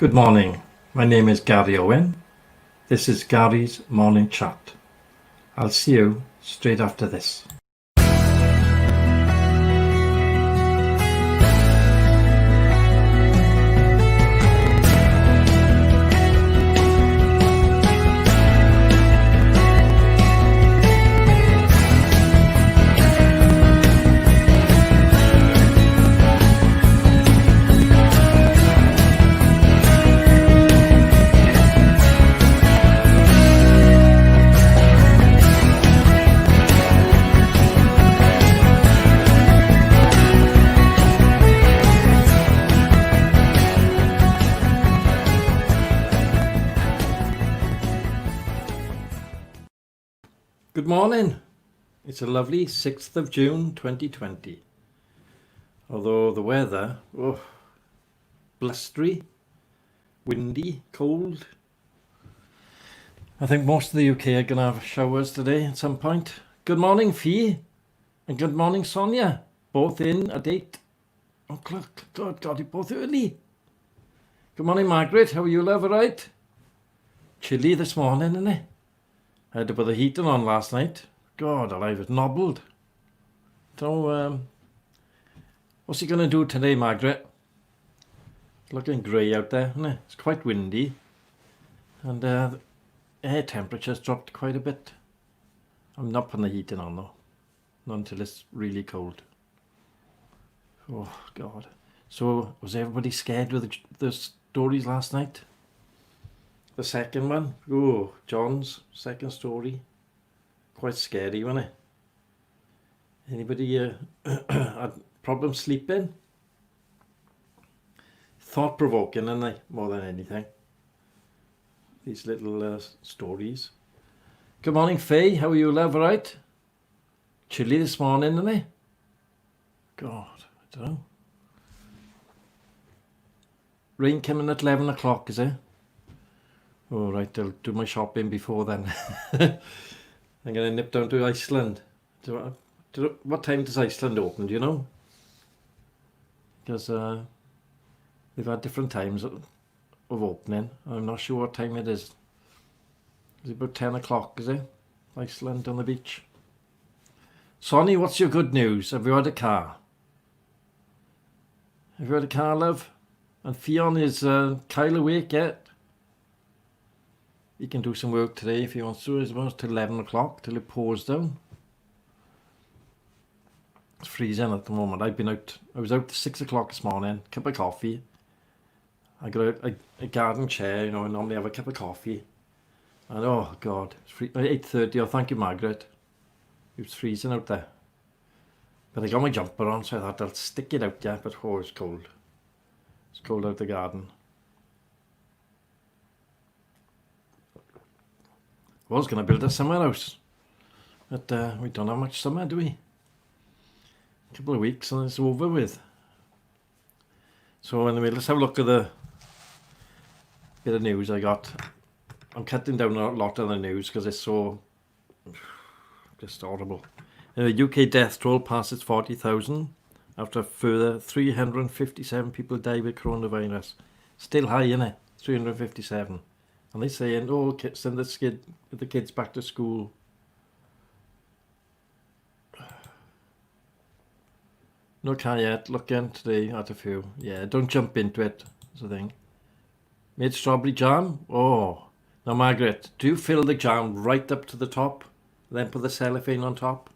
Good morning. My name is Gary Owen. This is Gary's Morning Chat. I'll see you straight after this. Good morning. It's a lovely 6th of June 2020. Although the weather, blustery, windy, cold. I think most of the UK are going to have showers today at some point. Good morning, Fee. And good morning, Sonia. Both in at 8 o'clock. God, you're both early. Good morning, Margaret. How are you, love? All right? Chilly this morning, isn't it? I had to put the heating on last night. God, I was nobbled. So, what's he going to do today, Margaret? It's looking grey out there, isn't it? It's quite windy. And the air temperature's dropped quite a bit. I'm not putting the heating on, though. Not until it's really cold. Oh, God. So, was everybody scared with the stories last night? The second one, John's second story, quite scary, wasn't it? Anybody had problems sleeping? Thought-provoking, aren't they, more than anything? These little stories. Good morning, Faye. How are you, love? All right? Chilly this morning, isn't it? God, I don't know. Rain coming at 11 o'clock, is it? Oh, right, I'll do my shopping before then. I'm going to nip down to Iceland. What time does Iceland open, do you know? Because they've had different times of opening. I'm not sure what time it is. Is it about 10 o'clock, is it? Iceland on the beach. Sonny, what's your good news? Have you had a car? Have you had a car, love? And Fionn, is Kyle awake yet? He can do some work today if he wants to, I suppose, till 11 o'clock, till it pours down. It's freezing at the moment. I was out at 6 o'clock this morning, cup of coffee. I got a garden chair, I normally have a cup of coffee. And oh God, it's 8:30, oh thank you Margaret. It was freezing out there. But I got my jumper on, so I thought I'll stick it out there, but oh, it's cold. It's cold out the garden. I was going to build a summer house, but we don't have much summer, do we? A couple of weeks and it's over with. So anyway, let's have a look at the bit of news I got. I'm cutting down a lot of the news because it's so just horrible. UK death toll passes 40,000 after a further 357 people die with coronavirus. Still high, innit? 357. And they're saying, oh, send the kids back to school. No car yet. Looking today at a few. Yeah, don't jump into it. That's the thing. Made strawberry jam? Oh. Now, Margaret, do you fill the jam right up to the top? Then put the cellophane on top?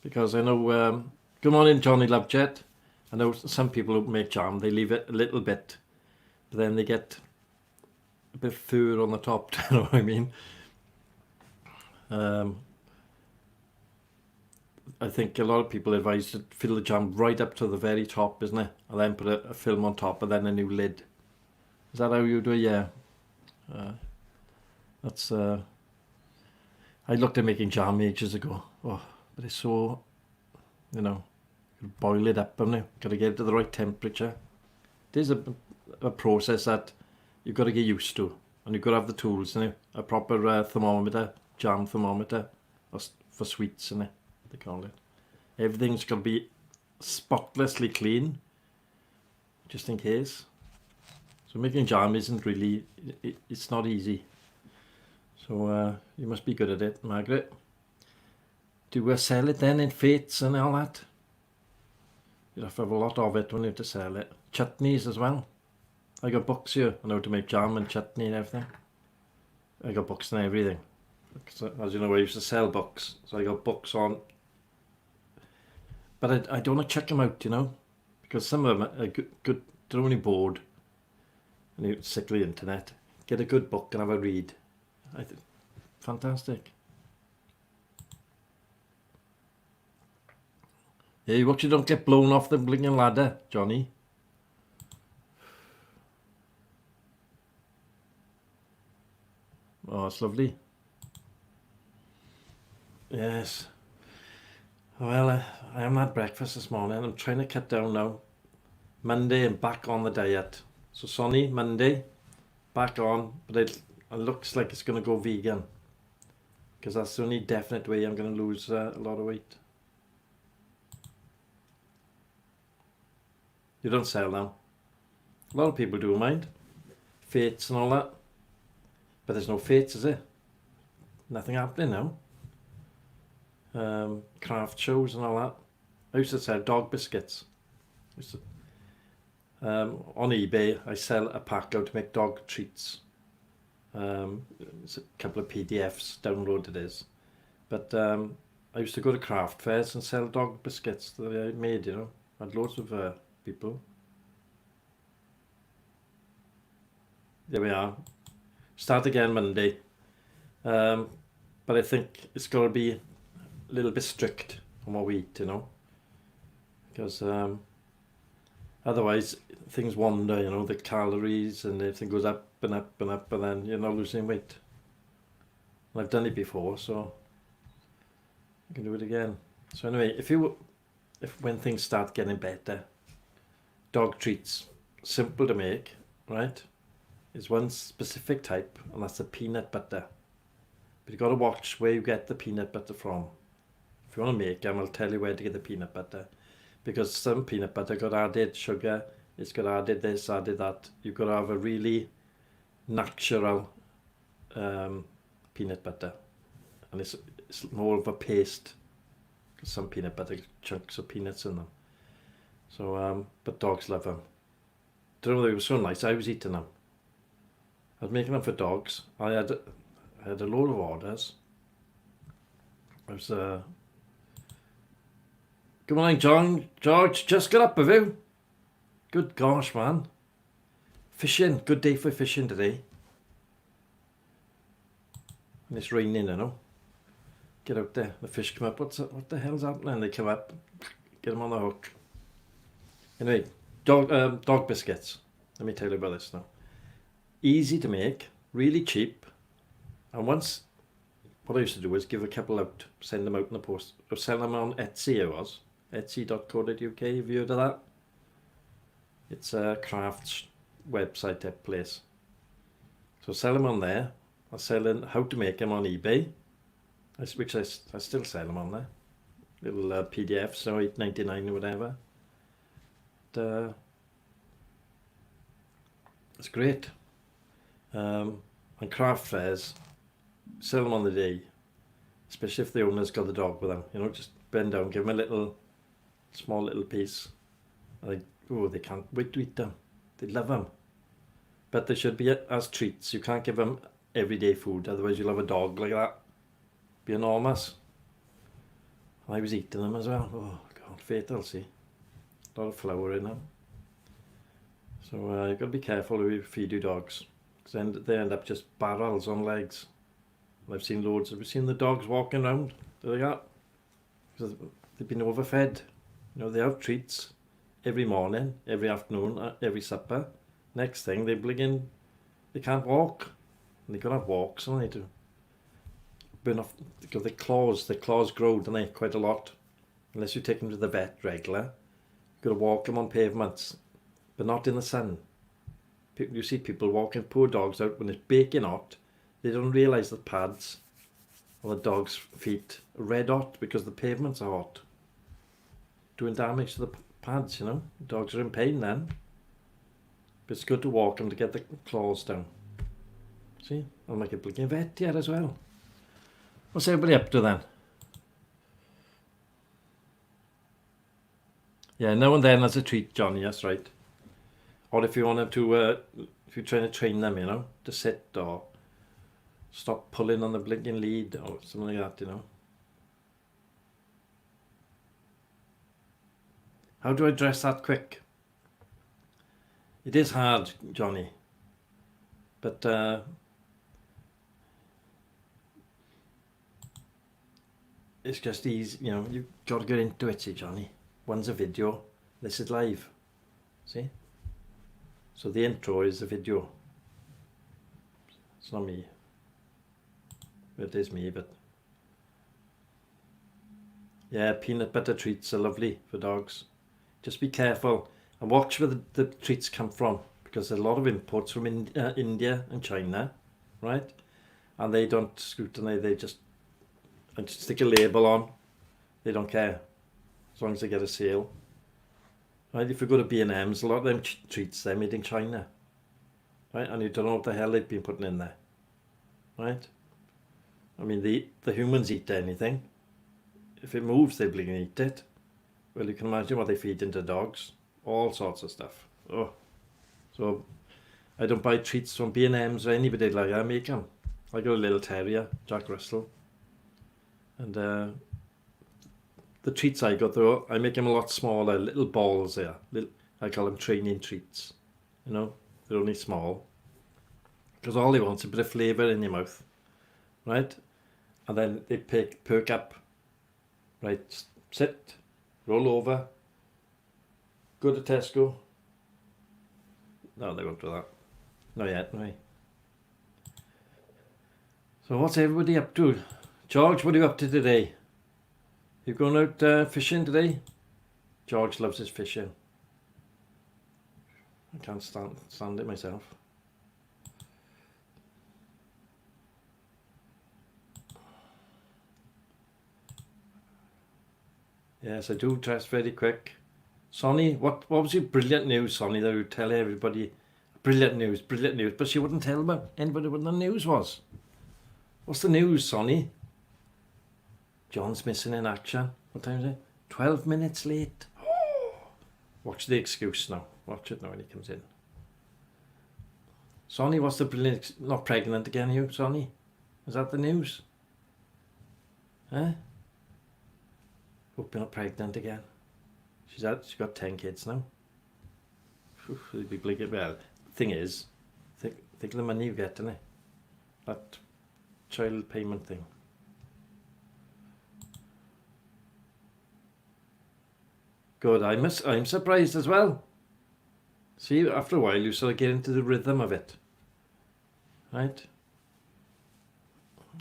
Because I know... good morning, Jonny Lovejet. I know some people who make jam, they leave it a little bit. But then they get... a bit of fur on the top, do you know what I mean? I think a lot of people advise to fill the jam right up to the very top, isn't it? And then put a film on top and then a new lid. Is that how you do it? Yeah. That's... I looked at making jam ages ago. Oh, but it's so... you boil it up, haven't you? Got to get it to the right temperature. There's a process that you've got to get used to, and you've got to have the tools, a proper thermometer, jam thermometer, for sweets, they call it. Everything's got to be spotlessly clean, just in case. So making jam isn't really, it's not easy. So you must be good at it, Margaret. Do you sell it then in fetes and all that? You have to have a lot of it when you have to sell it. Chutneys as well. I got books here on how to make jam and chutney and everything. I got books and everything. As you know, I used to sell books, so I got books on. But I don't want to check them out, you know, because some of them are good. They're only bored, and you're sick of the internet. Get a good book and have a read. Fantastic. Yeah, you watch you don't get blown off the blinking ladder, Johnny. Oh, it's lovely. Yes. Well, I haven't had breakfast this morning. I'm trying to cut down now. Monday, I'm back on the diet. So Sonny, Monday, back on, but it looks like it's going to go vegan. Because that's the only definite way I'm going to lose a lot of weight. You don't sell them. A lot of people do, mind. Fates and all that. But there's no fates, is there? Nothing happening now. Craft shows and all that. I used to sell dog biscuits. On eBay, I sell a pack out to make dog treats. It's a couple of PDFs, download it is. But I used to go to craft fairs and sell dog biscuits that I made, you know. I had loads of people. There we are. Start again Monday. But I think it's got to be a little bit strict on what we eat, you know. Because otherwise things wander, you know, the calories and everything goes up and up and up, and then you're not losing weight. And I've done it before, so I can do it again. So anyway, if when things start getting better, dog treats, simple to make, right? Is one specific type, and that's the peanut butter. But you've got to watch where you get the peanut butter from. If you want to make them, I'll tell you where to get the peanut butter. Because some peanut butter got added sugar, it's got added this, added that. You've got to have a really natural peanut butter. And it's more of a paste. Because some peanut butter chunks of peanuts in them. So, but dogs love them. They were so nice, I was eating them. I was making them for dogs. I had a load of orders. I was good morning, John. George, just got up, have you? Good gosh, man. Fishing, good day for fishing today. And it's raining, you know. Get out there, the fish come up. What the hell's happening? They come up, get them on the hook. Anyway, dog biscuits. Let me tell you about this now. Easy to make, really cheap. And once, what I used to do was give a couple out, send them out in the post, or sell them on Etsy. It was etsy.co.uk. Have you heard of that? It's a crafts website type place. So sell them on there. I'm selling how to make them on eBay, which I still sell them on there. Little PDFs, so $8.99 or whatever. It's great. And craft fairs, sell them on the day, especially if the owner's got the dog with them. You know, just bend down, give them a small little piece. And they can't wait to eat them. They love them. But they should be as treats. You can't give them everyday food, otherwise you'll have a dog like that. Be enormous. I was eating them as well. Oh God, fatal, see. A lot of flour in them. So you've got to be careful who you feed your dogs. Because they end up just barrels on legs. And I've seen loads. Have you seen the dogs walking around? Like that? Because they've been overfed. You know, they have treats every morning, every afternoon, every supper. Next thing, they can't walk. And they've got to have walks, don't they, to burn off, because their claws grow, don't they, quite a lot. Unless you take them to the vet regular. You've got to walk them on pavements, but not in the sun. You see people walking poor dogs out when it's baking hot. They don't realise the pads on the dog's feet are red hot because the pavements are hot. Doing damage to the pads, you know. Dogs are in pain then. But it's good to walk them to get the claws down. See, I'll make a blinking vet here as well. What's everybody up to then? Yeah, now and then as a treat, Johnny, that's right. Or if you want them to, if you're trying to train them, you know, to sit or stop pulling on the blinking lead or something like that, you know. How do I dress that quick? It is hard, Johnny, but it's just easy, you know, you've got to get into it, see, Johnny. One's a video, this is live, see? So the intro is the video. It's not me. It is me, but yeah, peanut butter treats are lovely for dogs. Just be careful and watch where the treats come from, because there's a lot of imports from India and China, right? And they don't scrutinize, they just stick a label on. They don't care, as long as they get a sale. Right, if you go to B&M's, a lot of them treats, they're made in China. Right, and you don't know what the hell they've been putting in there. Right? I mean, the humans eat anything. If it moves, they bling and eat it. Well, you can imagine what they feed into dogs. All sorts of stuff. Oh, so I don't buy treats from B&M's or anybody like that. I make them. I got a little terrier, Jack Russell. And the treats I got though, I make them a lot smaller, little balls there. I call them training treats. You know, they're only small. Because all they want is a bit of flavour in your mouth. Right? And then they perk up. Right, sit, roll over, go to Tesco. No, they won't do that. Not yet, no. So what's everybody up to? George, what are you up to today? You going out fishing today? George loves his fishing. I can't stand it myself. Yes, I do dress very quick. Sonny, what was your brilliant news, Sonny, that would tell everybody? Brilliant news, but she wouldn't tell anybody what the news was. What's the news, Sonny? John's missing in action. What time is it? 12 minutes late. Watch the excuse now. Watch it now when he comes in. Sonny, what's the brilliant... Not pregnant again, you, Sonny? Is that the news? Huh? Hope you're not pregnant again. She's got 10 kids now. It'd be blinking. Well, thing is, think of the money you get, innit? That child payment thing. Good. I'm surprised as well. See, after a while, you sort of get into the rhythm of it, right?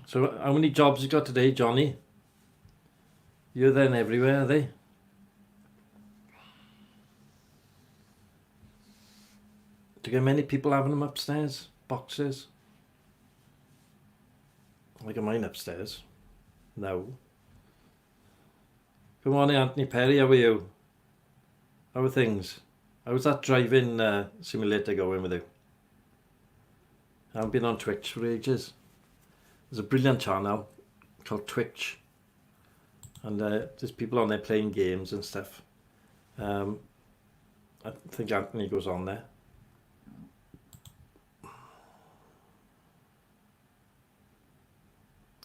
So, how many jobs you got today, Johnny? You're then everywhere, are they? Do you get many people having them upstairs? Boxes? I got mine upstairs. No. Good morning, Anthony Perry. How are you? How are things? How's that driving simulator going with you? I haven't been on Twitch for ages. There's a brilliant channel called Twitch. And there's people on there playing games and stuff. I think Anthony goes on there.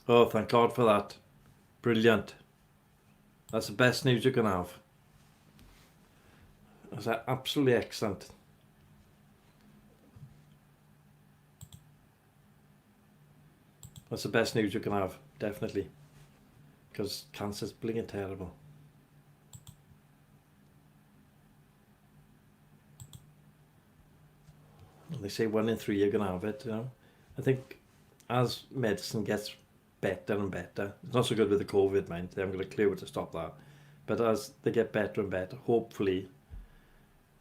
Oh, thank God for that. Brilliant. That's the best news you can have. That's absolutely excellent. That's the best news you can have, definitely. Because cancer's blinging terrible. And they say 1 in 3 are going to have it, you know. I think as medicine gets better and better, it's not so good with the COVID, mind, they haven't got a clue to stop that. But as they get better and better, hopefully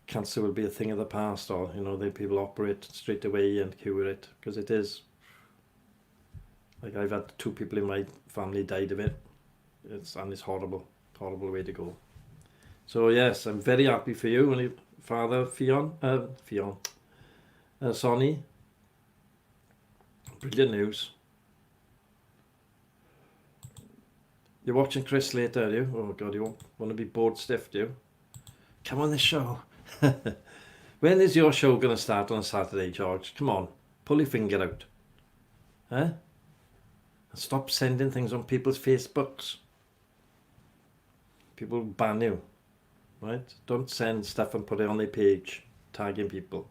cancer will be a thing of the past, or, you know, people operate straight away and cure it, because it is, like, I've had 2 people in my family died of it. It's horrible way to go. So yes, I'm very happy for you and your father, Fionn. Sonny. Brilliant news. You're watching Chris later, are you? Oh God, you won't want to be bored stiff, do you? Come on the show. When is your show going to start on Saturday, George? Come on, pull your finger out. Huh? And stop sending things on people's Facebooks. People ban you, right? Don't send stuff and put it on their page, tagging people.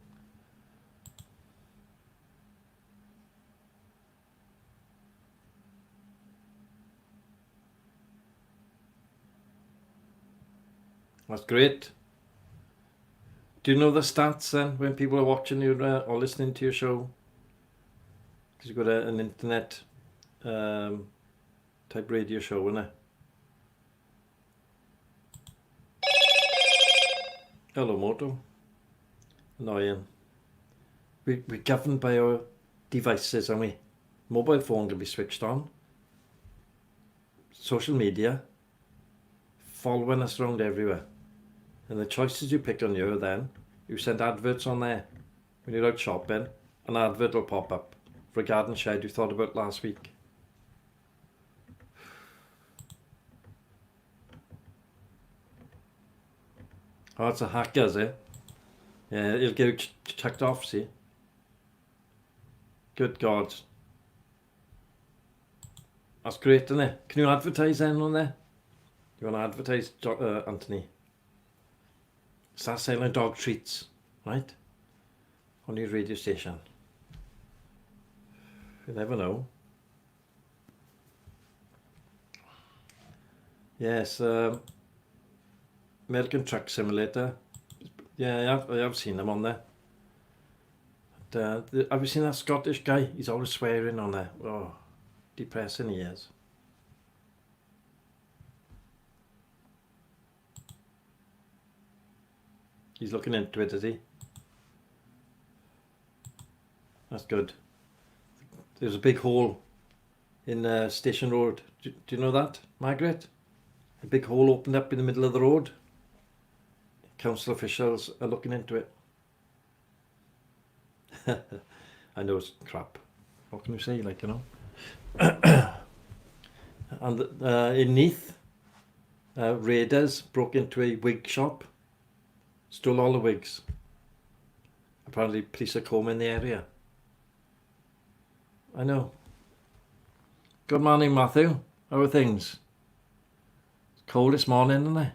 That's great. Do you know the stats then when people are watching you or listening to your show? Because you've got an internet type radio show, isn't it? Hello, Moto. Annoying. We're governed by our devices, aren't we? Mobile phone can be switched on. Social media. Following us around everywhere. And the choices you pick on you then, you send adverts on there. When you're out shopping, an advert will pop up for a garden shed you thought about last week. Oh, it's a hacker, is it? Yeah, he'll get you checked off, see? Good God. That's great, isn't it? Can you advertise then on there? You want to advertise, Anthony? Start selling dog treats, right? On your radio station. You never know. Yes, American Truck Simulator. Yeah, I have seen them on there. But, have you seen that Scottish guy? He's always swearing on there. Oh, depressing he is. He's looking into it, is he? That's good. There's a big hole in Station Road. Do you know that, Margaret? A big hole opened up in the middle of the road. Council officials are looking into it. I know it's crap. What can you say, like, you know? And in Neath, raiders broke into a wig shop. Stole all the wigs. Apparently police are combing the area. I know. Good morning, Matthew. How are things? It's cold this morning, isn't it?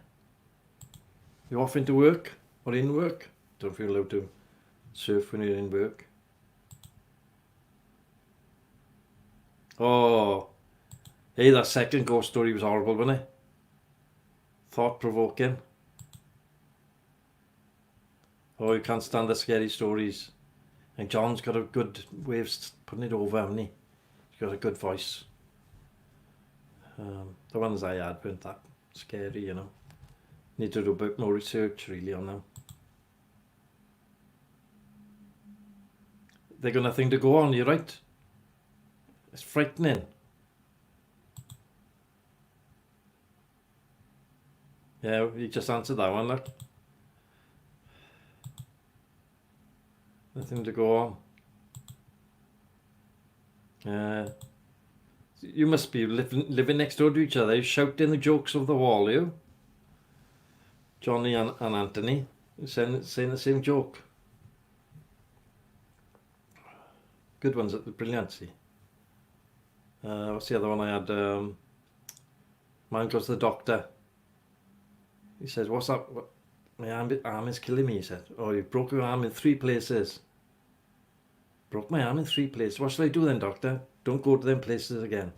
You off into work or in work? Don't feel allowed to surf when you're in work. Oh, hey, that second ghost story was horrible, wasn't it? Thought-provoking. Oh, you can't stand the scary stories. And John's got a good way of putting it over, hasn't he? He's got a good voice. The ones I had weren't that scary, you know. Need to do a bit more research, really, on them. They got nothing to go on, you're right. It's frightening. Yeah, you just answered that one, look. Nothing to go on. You must be living next door to each other. You're shouting the jokes of the wall, you? Jonny and Anthony saying the same joke. Good ones at the brilliancy. What's the other one I had? Man goes to the doctor. He says, what's up? My arm is killing me, he said. Oh, you broke your arm in 3 places. Broke my arm in 3 places. What shall I do then, doctor? Don't go to them places again.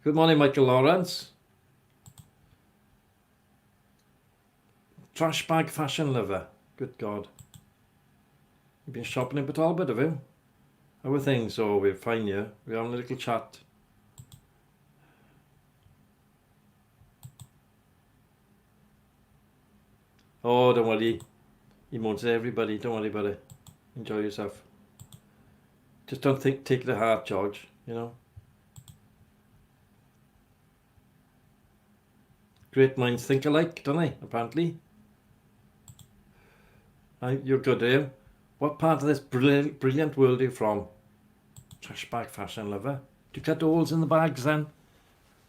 Good morning, Michael Lawrence. Trash bag fashion lover. Good God. You've been shopping in Port Talbot, have you? How are things? Oh, we're fine here. We're having a little chat. Oh, don't worry. He moans to everybody. Don't worry about it. Enjoy yourself. Just don't take it to heart, George, you know. Great minds think alike, don't they, apparently? You're good, are you? What part of this brilliant world are you from? Trash bag fashion lover. Do you cut holes in the bags then?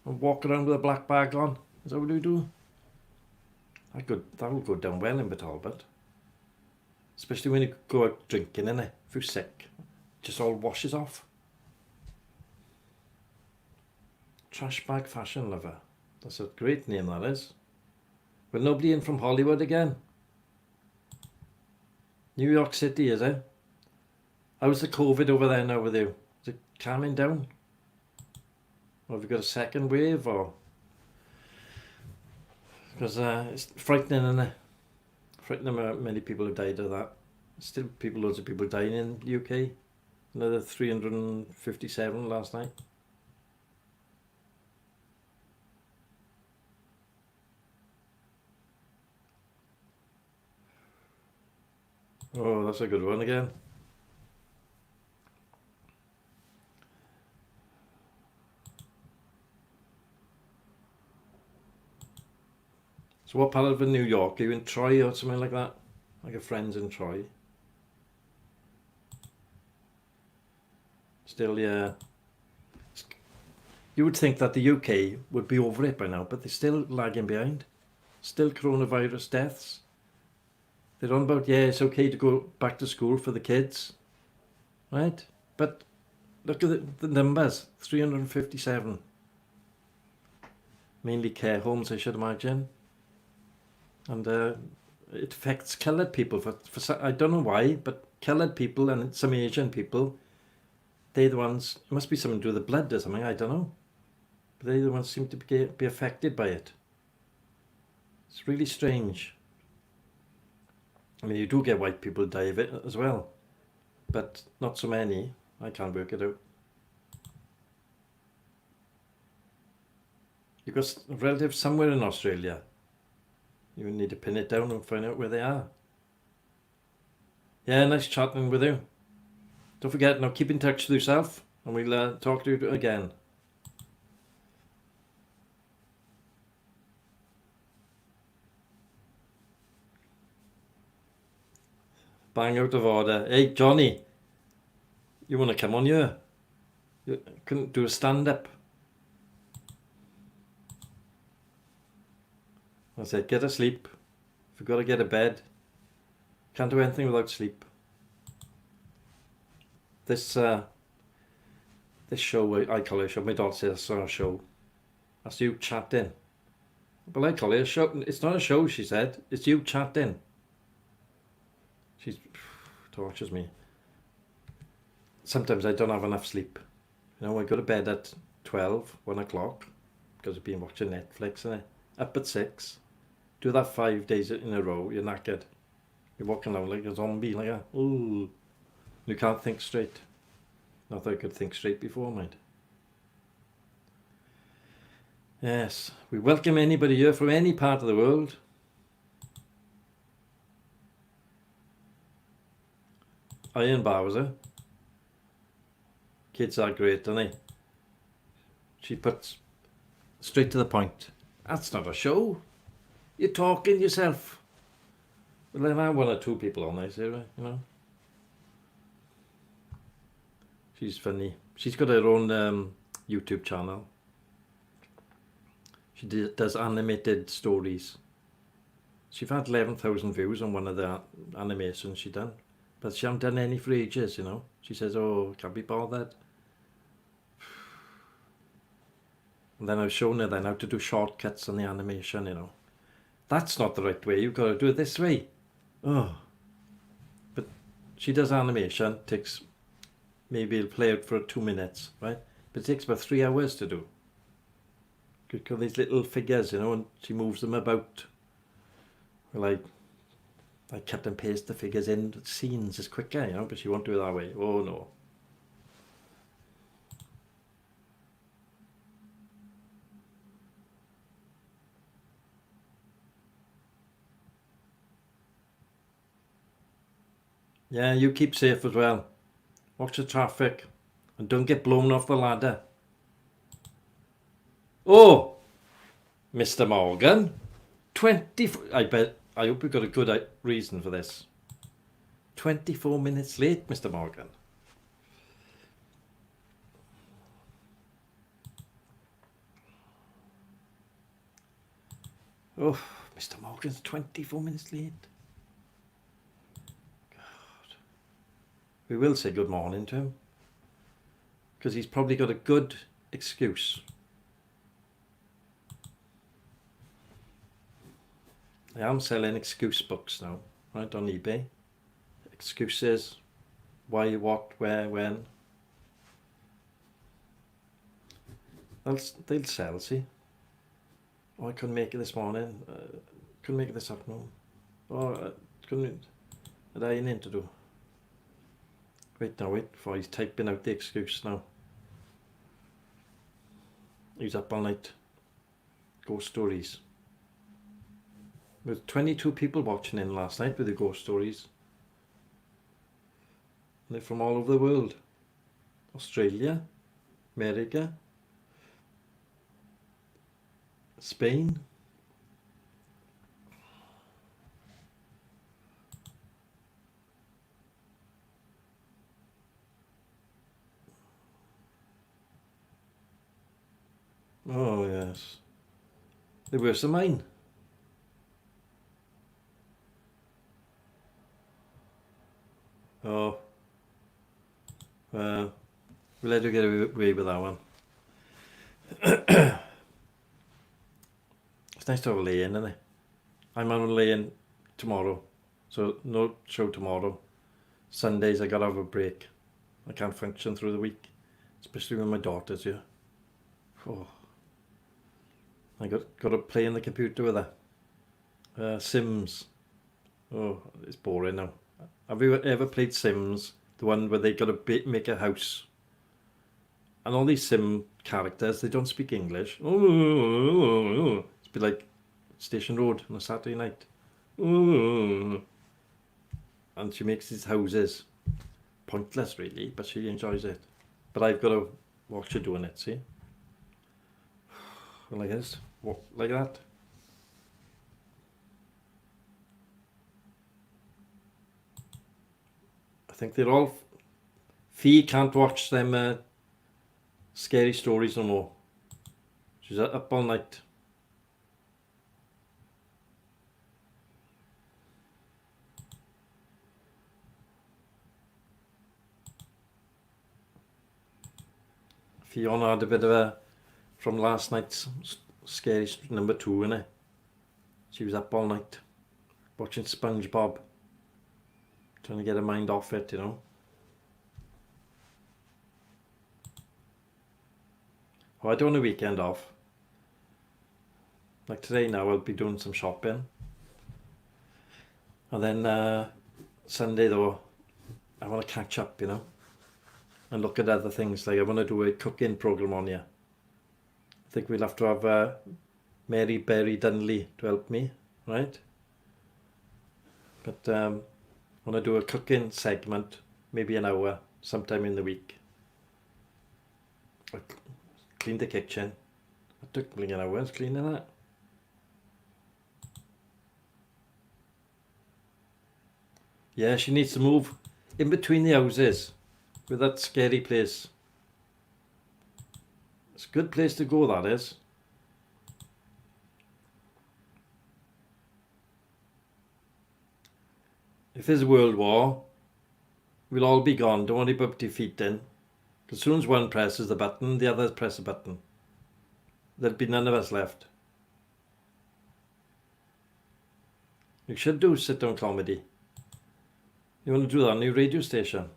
And walk around with a black bag on? Is that what you do? That will go down well in Talbot. Especially when you go out drinking, innit? If you're sick. Just all washes off. Trash bag fashion lover. That's a great name, that is. But nobody in from Hollywood again. New York City, is it? How's the COVID over there now with you? Is it calming down? Or have you got a second wave? Or because it's frightening, isn't it? Frightening how many people have died of that. Still loads of people dying in the UK. Another 357 last night. Oh, that's a good one again. So what part of New York? Are you in Troy or something like that? I got friends in Troy. Still, yeah. You would think that the UK would be over it by now, but they're still lagging behind. Still coronavirus deaths. They're on about, yeah, it's okay to go back to school for the kids. Right? But look at the numbers. 357. Mainly care homes, I should imagine. And it affects coloured people. For I don't know why, but coloured people and some Asian people, they're the ones, it must be something to do with the blood or something, I don't know. But they're the ones seem to be affected by it. It's really strange. I mean, you do get white people die of it as well, but not so many. I can't work it out. You've got relatives somewhere in Australia. You need to pin it down and find out where they are. Yeah, nice chatting with you. Don't forget, now keep in touch with yourself, and we'll talk to you again. Bang out of order. Hey, Johnny, you want to come on here? You couldn't do a stand-up. I said, get a sleep. If you've got to get a bed, can't do anything without sleep. This show, I call it a show. My daughter says it's not a show. That's you chatting. But I call it a show. It's not a show, she said. It's you chatting. She tortures me. Sometimes I don't have enough sleep. You know, I go to bed at 12, 1 o'clock, because I've been watching Netflix, and up at 6. Do that 5 days in a row, you're knackered. You're walking around like a zombie, like a, ooh. You can't think straight. Not that I could think straight before, mind. Yes, we welcome anybody here from any part of the world. Iron Bowser. Kids are great, aren't they? She puts straight to the point. That's not a show. You're talking yourself. Well, then I have 1 or 2 people on there, Sarah, you know. She's funny. She's got her own YouTube channel. She does animated stories. She's had 11,000 views on one of the animations she done. But she hasn't done any for ages, you know. She says, oh, can't be bothered. And then I've shown her then how to do shortcuts on the animation, you know. That's not the right way. You've got to do it this way. Oh. But she does animation. Takes, maybe it'll play out for 2 minutes, right? But it takes about 3 hours to do. You've got these little figures, you know, and she moves them about. Well, I cut and paste the figures in scenes is quicker, you know, but she won't do it that way. Oh no. Yeah, you keep safe as well. Watch the traffic and don't get blown off the ladder. Oh, Mr. Morgan, I hope you've got a good reason for this. 24 minutes late, Mr. Morgan. Oh, Mr. Morgan's 24 minutes late. God. We will say good morning to him, because he's probably got a good excuse. I am selling excuse books now, right, on eBay. Excuses, why, what, where, when. They'll sell, see. Oh, I couldn't make it this morning. Couldn't make it this afternoon. Oh, I couldn't. Had I anything to do? Wait, before he's typing out the excuse now. He's up all night. Ghost stories. There was 22 people watching in last night with the ghost stories. They're from all over the world. Australia, America, Spain. Oh yes. They're worse than mine. Oh. Well, we'll let you get away with that one. It's nice to have a lay-in, isn't it? I'm on a lay-in tomorrow, so no show tomorrow. Sundays I gotta have a break. I can't function through the week, especially when my daughter's here. Oh. I got to play on the computer with her. Sims. Oh, it's boring now. Have you ever played Sims? The one where they got to make a house. And all these Sim characters, they don't speak English. It's a bit like Station Road on a Saturday night. And she makes these houses. Pointless really, but she enjoys it. But I've got to watch her doing it, see? Like this. What, like that. I think they're all... Fee can't watch them scary stories no more. She's up all night. Fiona had a bit of a... From last night's scary number 2, innit? She was up all night watching SpongeBob, trying to get her mind off it, you know. Oh, I don't want a weekend off. Like today now I'll be doing some shopping, and then Sunday though I want to catch up, you know, and look at other things. Like I want to do a cooking program on here. I think we'll have to have Mary Berry Dunley to help me, right? But I want to do a cooking segment, maybe an hour, sometime in the week. I cleaned the kitchen. It took me an hour cleaning that. Yeah, she needs to move in between the houses with that scary place. It's a good place to go, that is. If there's a world war, we'll all be gone. Don't worry about defeating. As soon as one presses the button, the others press the button. There'll be none of us left. You should do sit-down comedy. You want to do that on your radio station?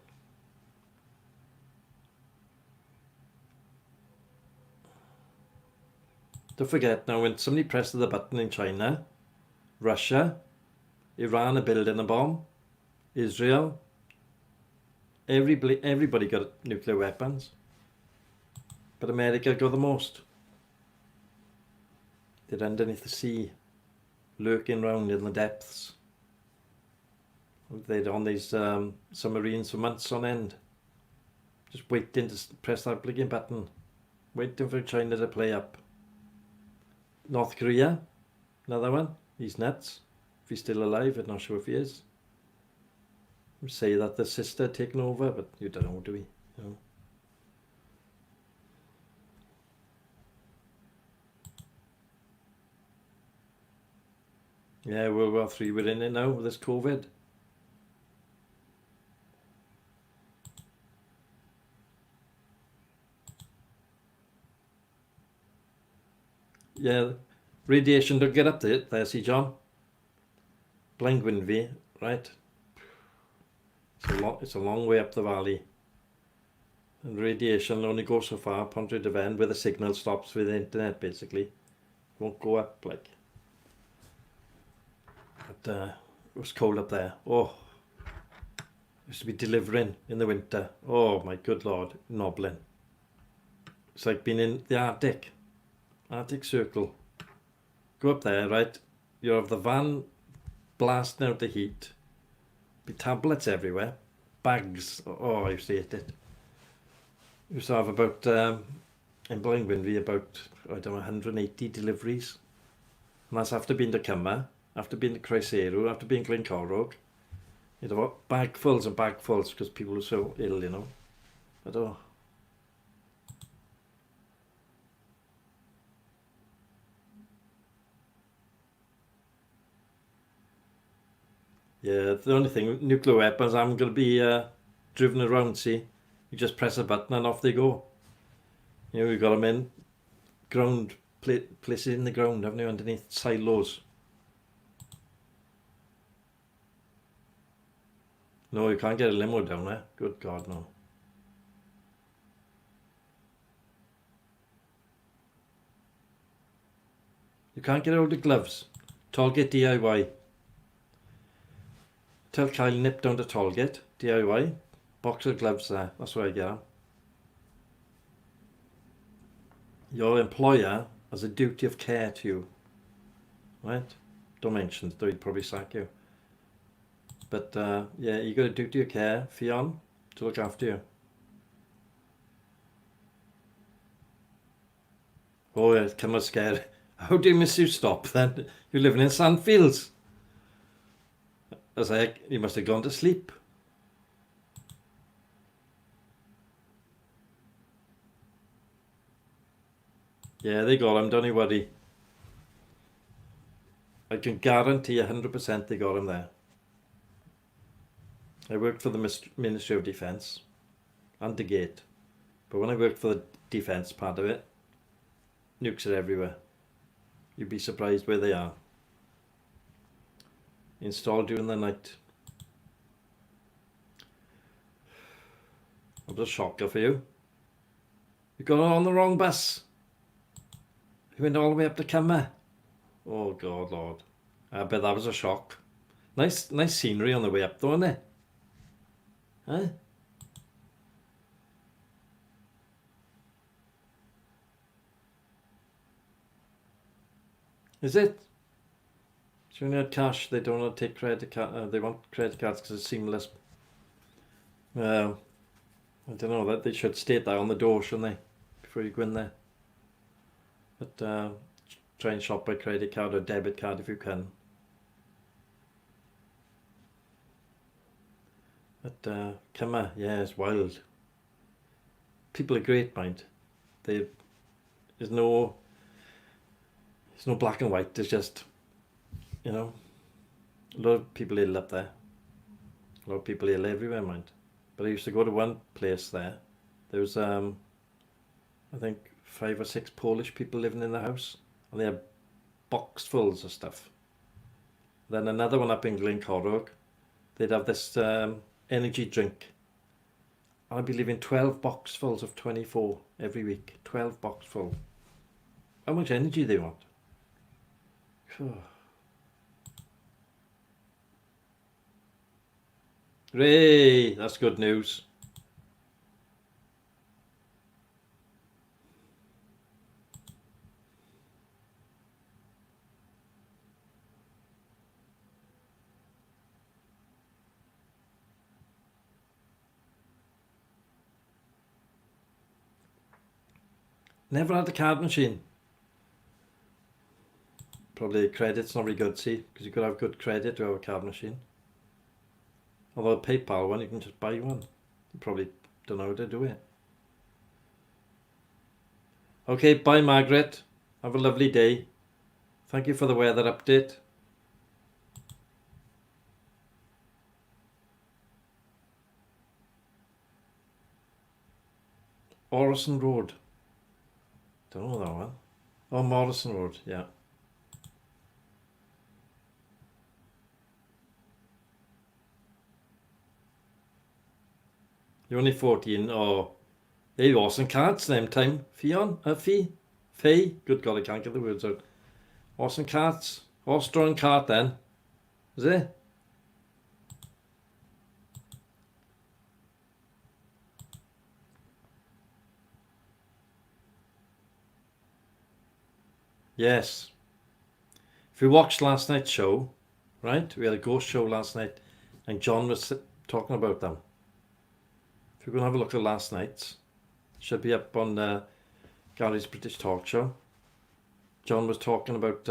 Don't forget now, when somebody presses the button in China, Russia, Iran are building a bomb, Israel, everybody got nuclear weapons, but America got the most. They're underneath the sea, lurking around in the depths. They're on these submarines for months on end, just waiting to press that blinking button, waiting for China to play up. North Korea, another one. He's nuts. If he's still alive, I'm not sure if he is. We say that the sister taken over, but you don't know, do we? You know. Yeah, World War III, we're in it now with this COVID. Yeah, radiation don't get up there, see John? Blind Winvy, right? It's a long way up the valley. And radiation only goes so far, Pontryd de Ven, where the signal stops with the internet, basically. Won't go up, like. But it was cold up there. Oh, used to be delivering in the winter. Oh my good lord, nobbling. It's like being in the Arctic Circle. Go up there, right? You have the van blasting out the heat. Be tablets everywhere. Bags. Oh, I used to hate it. Used to have about, in Blaenwynfi, about, I don't know, 180 deliveries. And that's after being to Cymru, after being to Croeseru, after being Glencorrog. You'd have bagfuls and bagfuls because people were so ill, you know. But oh. Yeah, the only thing, nuclear weapons aren't going to be driven around, see. You just press a button and off they go. You know, you've got them in ground, places in the ground, haven't you, underneath silos. No, you can't get a limo down there. Good God, no. You can't get hold of gloves. Tollgate DIY. Tell Kyle nip down to Tollgate DIY. Box of gloves there. That's where I get them. Your employer has a duty of care to you. Right? Don't mention it, though he'd probably sack you. But yeah, you got a duty of care, Fionn, to look after you. Oh, yeah, come on, scared. How do you miss you stop then? You're living in Sandfields. I was like, you must have gone to sleep. Yeah, they got him, don't you worry. I can guarantee 100% they got him there. I worked for the Ministry of Defence and the Gate. But when I worked for the defence part of it, nukes are everywhere. You'd be surprised where they are. Installed during the night. That was a shocker for you. You got on the wrong bus. You went all the way up to Cymru. Oh God, Lord. I bet that was a shock. Nice scenery on the way up though, isn't it? Huh? Is it? So when you had cash, they don't want to take credit card. They want credit cards because it's seamless. I don't know, that they should state that on the door, shouldn't they? Before you go in there. But try and shop by credit card or debit card if you can. But Cymru, yeah, it's wild. People are great, mind. There's no black and white. There's just, you know, a lot of people ill up there. A lot of people ill everywhere, mind. But I used to go to one place there. There was, I think, 5 or 6 Polish people living in the house, and they had boxfuls of stuff. Then another one up in Glencorrog, they'd have this energy drink. And I'd be leaving 12 boxfuls of 24 every week. 12 boxfuls. How much energy they want? Hooray! That's good news. Never had a card machine. Probably credit's not very good, see, because you could have good credit to have a card machine. Although a PayPal one, you can just buy one. You probably don't know how to do it. Okay, bye Margaret. Have a lovely day. Thank you for the weather update. Orison Road. Don't know that one. Oh, Morrison Road, yeah. You're only 14. Oh, there you are. Some cards name time. Fee? Faye? Good God, I can't get the words out. Awesome cards. Horse-drawn cart then. Is it? Yes. If you watched last night's show, right? We had a ghost show last night and John was talking about them. If you're going to have a look at last night's, should be up on Gary's British Talk Show. John was talking about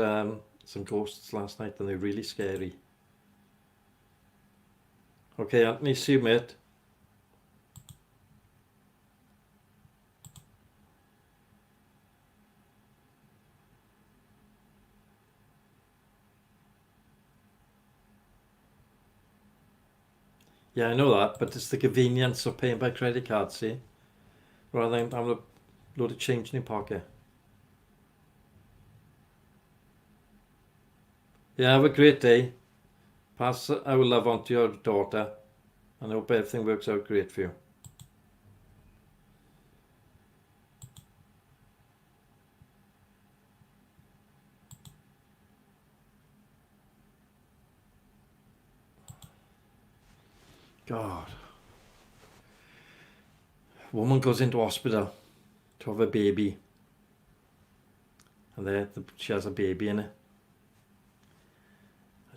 some ghosts last night and they're really scary. Okay, Anthony, see you, mate. Yeah, I know that, but it's the convenience of paying by credit card, see? Rather than having a load of change in your pocket. Yeah, have a great day. Pass our love on to your daughter, and I hope everything works out great for you. God. A woman goes into hospital to have a baby, and there she has a baby in it.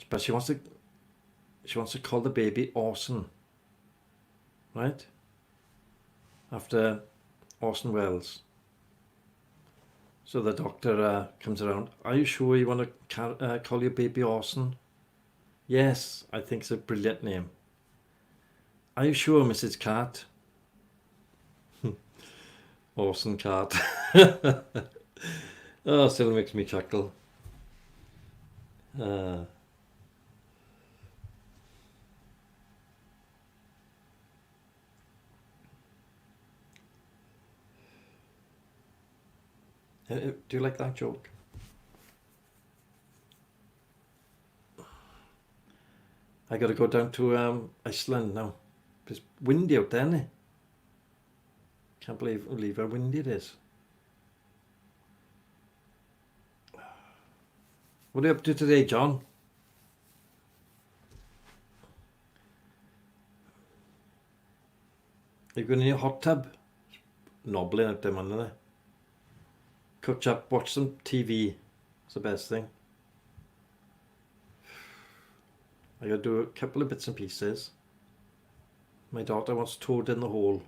But she wants to call the baby Orson, right? After Orson Welles. So the doctor comes around. Are you sure you want to call your baby Orson? Yes, I think it's a brilliant name. Are you sure, Mrs. Cart? Orson Cart. Oh, still makes me chuckle. Do you like that joke? I got to go down to Iceland now. It's windy out there, isn't it? Can't believe how windy it is. What are you up to today, John? Are you going in your hot tub? Nobbling out there, man, isn't it? Catch up, watch some TV. It's the best thing. I got to do a couple of bits and pieces. My daughter wants Toad in the Hole.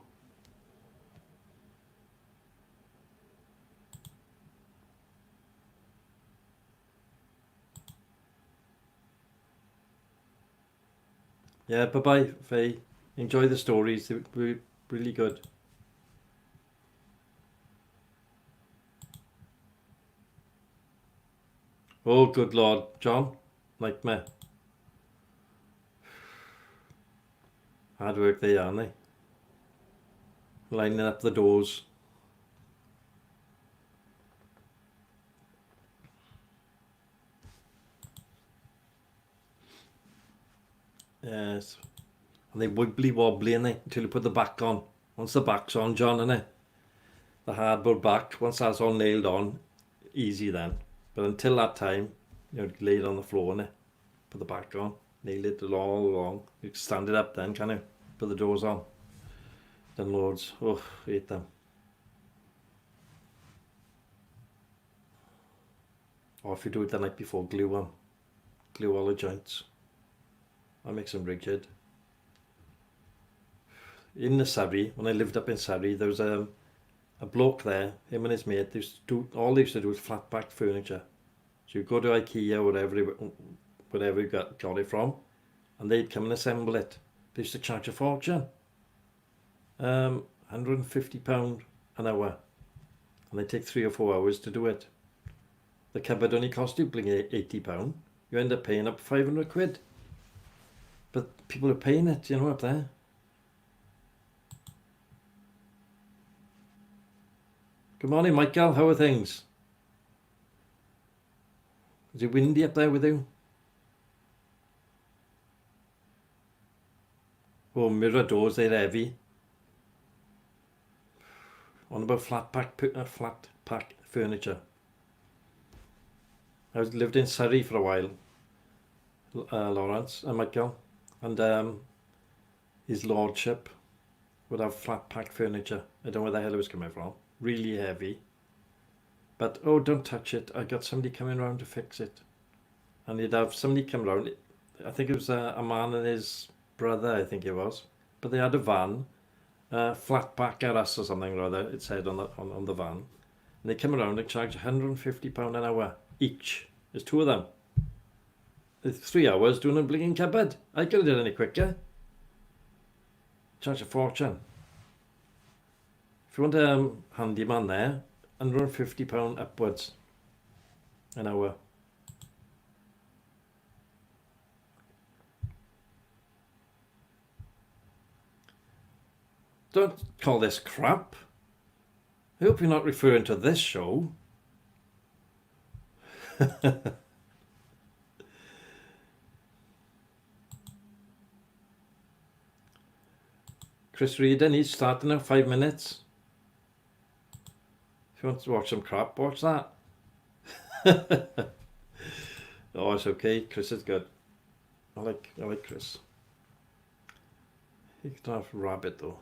Yeah, bye-bye, Faye. Enjoy the stories. They were really good. Oh, good Lord. John, nightmare. Hard work they are, aren't they? Lining up the doors. Yes. And they wibbly wobbly, innit, until you put the back on. Once the back's on, John, innit? The hardboard back, once that's all nailed on, easy then. But until that time, you lay it on the floor, innit? Put the back on, nail it all along. You can stand it up then, can you? Put the doors on. Done loads. Oh, hate them. Or if you do it the night before, glue them. Glue all the joints. That makes them rigid. In the Surrey, when I lived up in Surrey, there was a bloke there, him and his mate, all they used to do was flat pack furniture. So you go to IKEA or whatever you got it from, and they'd come and assemble it. They used to charge a fortune. £150 an hour. And they take 3 or 4 hours to do it. The cupboard only cost you bling £80. You end up paying up 500 quid. But people are paying it, you know, up there. Good morning, Michael. How are things? Is it windy up there with you? Oh, mirror doors, they're heavy. On about flat pack furniture. I lived in Surrey for a while, Lawrence and Michael, and his lordship would have flat pack furniture. I don't know where the hell it was coming from. Really heavy. But, oh, don't touch it. I got somebody coming around to fix it. And he'd have somebody come around. I think it was a man and his brother, I think it was. But they had a van, flat pack RS or something or other, it said on the van. And they come around and charge £150 an hour each. There's 2 of them. It's 3 hours doing a blinking cupboard. I could have done it any quicker. Charge a fortune. If you want a handyman there, £150 upwards an hour. Don't call this crap. I hope you're not referring to this show. Chris Reardon, he's starting in 5 minutes. If you want to watch some crap, watch that. Oh, it's okay. Chris is good. I like Chris. He can have Rabbit though.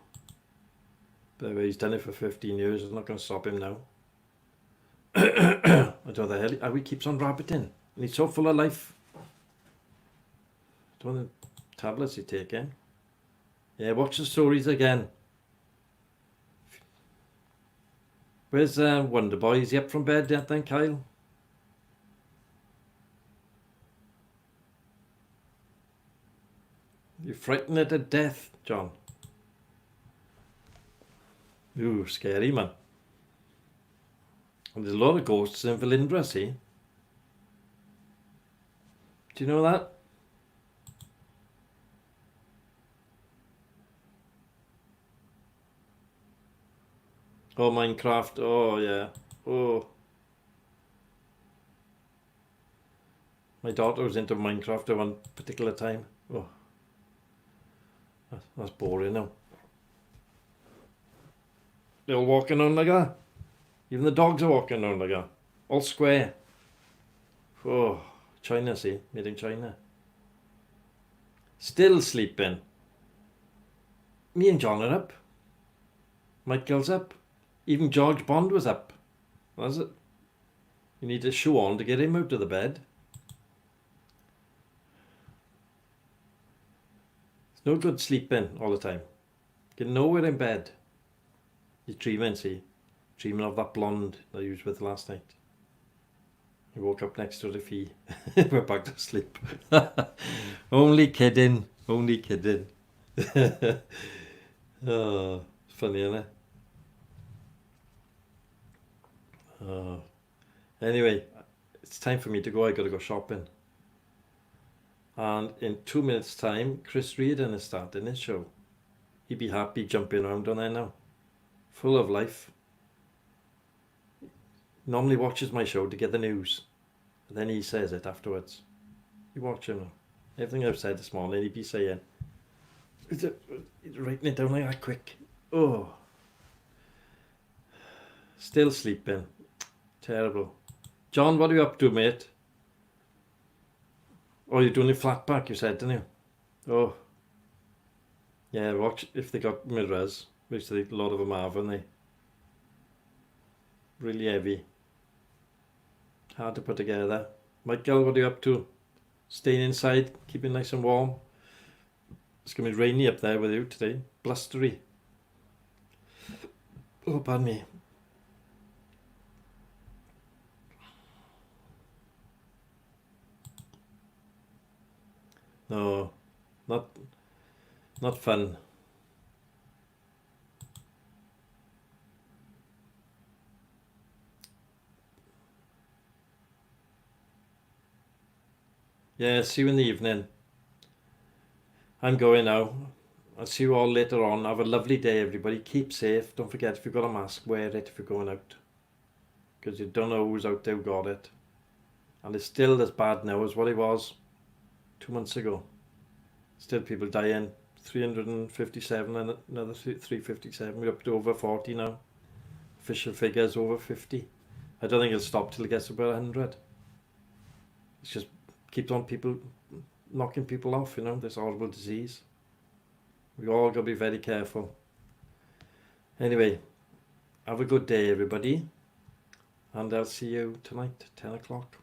But he's done it for 15 years. It's not going to stop him now. I don't know the hell how he keeps on rabbiting. And he's so full of life. Don't know the tablets he's taking. Yeah, watch the stories again. Where's Wonder Boy? Is he up from bed yet then, Kyle? You're frightened her to death, John. Ooh, scary, man. And there's a lot of ghosts in Velindra, see? Do you know that? Oh, Minecraft. Oh, yeah. Oh. My daughter was into Minecraft at one particular time. Oh. That's boring now. They're all walking on like that. Even the dogs are walking around like that. All square. Oh, China, see? Made in China. Still sleeping. Me and John are up. Michael's up. Even George Bond was up. Was it? You need a shoe on to get him out of the bed. It's no good sleeping all the time. Get nowhere in bed. You're dreaming, see? Dreaming of that blonde that you was with last night. He woke up next to the fee. Went back to sleep. Only kidding. Only kidding. Oh, it's funny, isn't it? Oh. Anyway, it's time for me to go. I gotta go shopping. And in 2 minutes' time, Chris Reardon is starting his show. He'd be happy jumping around on there now. Full of life. Normally watches my show to get the news. But then he says it afterwards. You watch him now. Everything I've said this morning, he'd be saying. He's writing it down like that quick. Oh. Still sleeping. Terrible. John, what are you up to, mate? Oh, you're doing a flat pack, you said, didn't you? Oh. Yeah, watch if they got mirrors, which a lot of them have, haven't they? Really heavy. Hard to put together. Michael, what are you up to? Staying inside, keeping nice and warm. It's going to be rainy up there with you today. Blustery. Oh, pardon me. No, not Not fun. Yeah, see you in the evening. I'm going now. I'll see you all later on. Have a lovely day, everybody. Keep safe. Don't forget, if you've got a mask, wear it if you're going out. Because you don't know who's out there who got it. And it's still as bad now as what it was 2 months ago. Still people dying. 357 and another 357. We're up to over 40 now. Official figures over 50. I don't think it'll stop till it gets to about 100. It's just keeps on people knocking people off, you know, this horrible disease. We all got to be very careful. Anyway, have a good day, everybody. And I'll see you tonight, 10 o'clock.